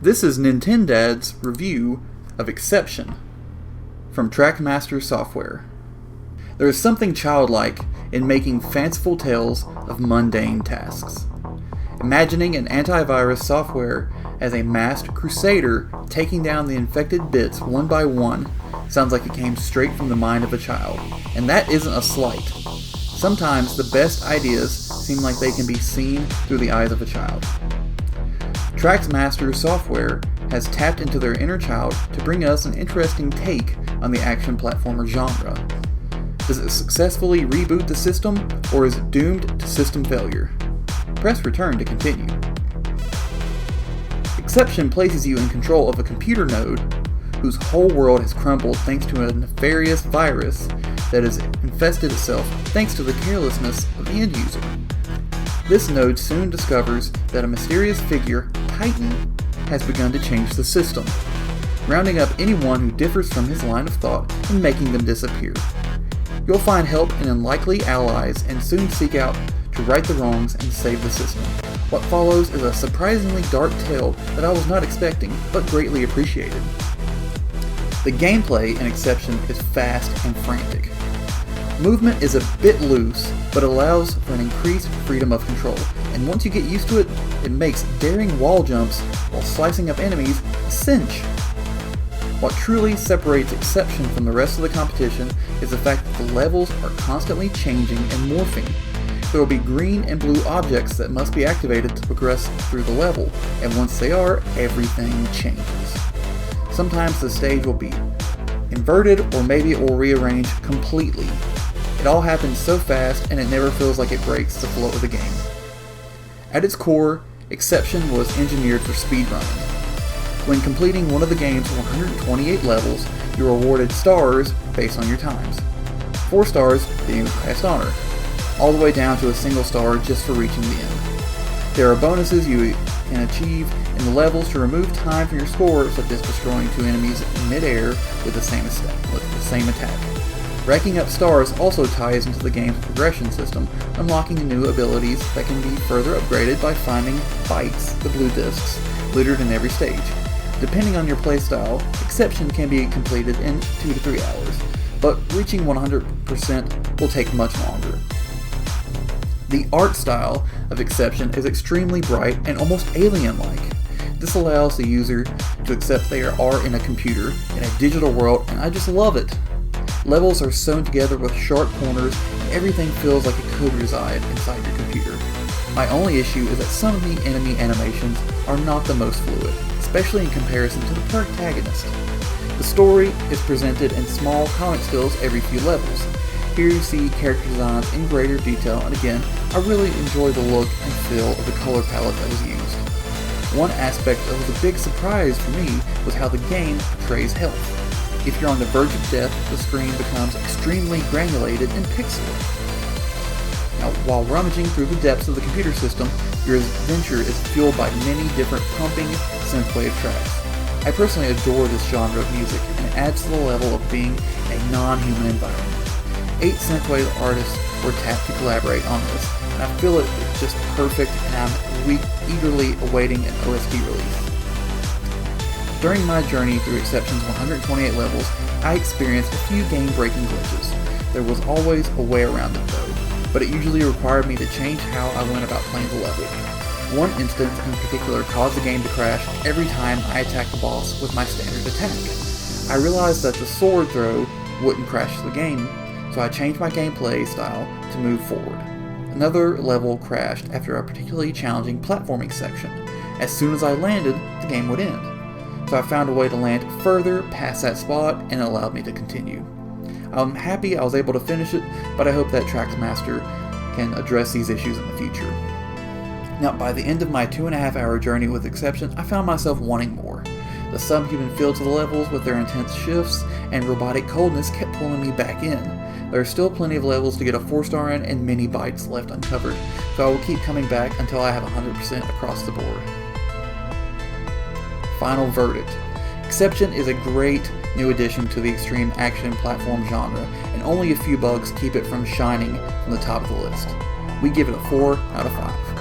This is Nintendad's review of Exception from Traxmaster Software. There is something childlike in making fanciful tales of mundane tasks. Imagining an antivirus software as a masked crusader taking down the infected bits one by one sounds like it came straight from the mind of a child. And that isn't a slight. Sometimes the best ideas seem like they can be seen through the eyes of a child. Traxmaster Software has tapped into their inner child to bring us an interesting take on the action platformer genre. Does it successfully reboot the system, or is it doomed to system failure? Press return to continue. Exception places you in control of a computer node whose whole world has crumbled thanks to a nefarious virus that has infested itself thanks to the carelessness of the end user. This node soon discovers that a mysterious figure, Titan, has begun to change the system, rounding up anyone who differs from his line of thought and making them disappear. You'll find help in unlikely allies and soon seek out to right the wrongs and save the system. What follows is a surprisingly dark tale that I was not expecting, but greatly appreciated. The gameplay in Exception is fast and frantic. Movement is a bit loose, but allows for an increased freedom of control, and once you get used to it, it makes daring wall jumps while slicing up enemies a cinch. What truly separates Exception from the rest of the competition is the fact that the levels are constantly changing and morphing. There will be green and blue objects that must be activated to progress through the level, and once they are, everything changes. Sometimes the stage will be inverted, or maybe it will rearrange completely. It all happens so fast, and it never feels like it breaks the flow of the game. At its core, Exception was engineered for speedrunning. When completing one of the game's 128 levels, you're awarded stars based on your times. 4 stars being the highest honor, all the way down to a single star just for reaching the end. There are bonuses you can achieve in the levels to remove time from your score, such as destroying 2 enemies in mid-air with the same attack. Racking up stars also ties into the game's progression system, unlocking new abilities that can be further upgraded by finding bytes, the blue discs, littered in every stage. Depending on your playstyle, Exception can be completed in 2 to 3 hours, but reaching 100% will take much longer. The art style of Exception is extremely bright and almost alien-like. This allows the user to accept they are in a computer, in a digital world, and I just love it. Levels are sewn together with sharp corners, and everything feels like it could reside inside your computer. My only issue is that some of the enemy animations are not the most fluid, especially in comparison to the protagonist. The story is presented in small comic stills every few levels. Here you see character designs in greater detail, and again, I really enjoy the look and feel of the color palette that was used. One aspect that was a big surprise for me was how the game portrays health. If you're on the verge of death, the screen becomes extremely granulated and pixelated. Now, while rummaging through the depths of the computer system, your adventure is fueled by many different pumping synthwave tracks. I personally adore this genre of music, and it adds to the level of being a non-human environment. 8 synthwave artists were tapped to collaborate on this, and I feel it is just perfect, and I'm eagerly awaiting an OST release. During my journey through Exception's 128 levels, I experienced a few game-breaking glitches. There was always a way around it though, but it usually required me to change how I went about playing the level. One instance in particular caused the game to crash every time I attacked the boss with my standard attack. I realized that the sword throw wouldn't crash the game, so I changed my gameplay style to move forward. Another level crashed after a particularly challenging platforming section. As soon as I landed, the game would end. So I found a way to land further past that spot, and it allowed me to continue. I'm happy I was able to finish it, but I hope that Traxmaster can address these issues in the future. Now, by the end of my 2.5 hour journey with Exception, I found myself wanting more. The subhuman feel to the levels with their intense shifts and robotic coldness kept pulling me back in. There are still plenty of levels to get a 4-star in and many bytes left uncovered, so I will keep coming back until I have 100% across the board. Final verdict. Exception is a great new addition to the extreme action platform genre, and only a few bugs keep it from shining from the top of the list. We give it a 4 out of 5.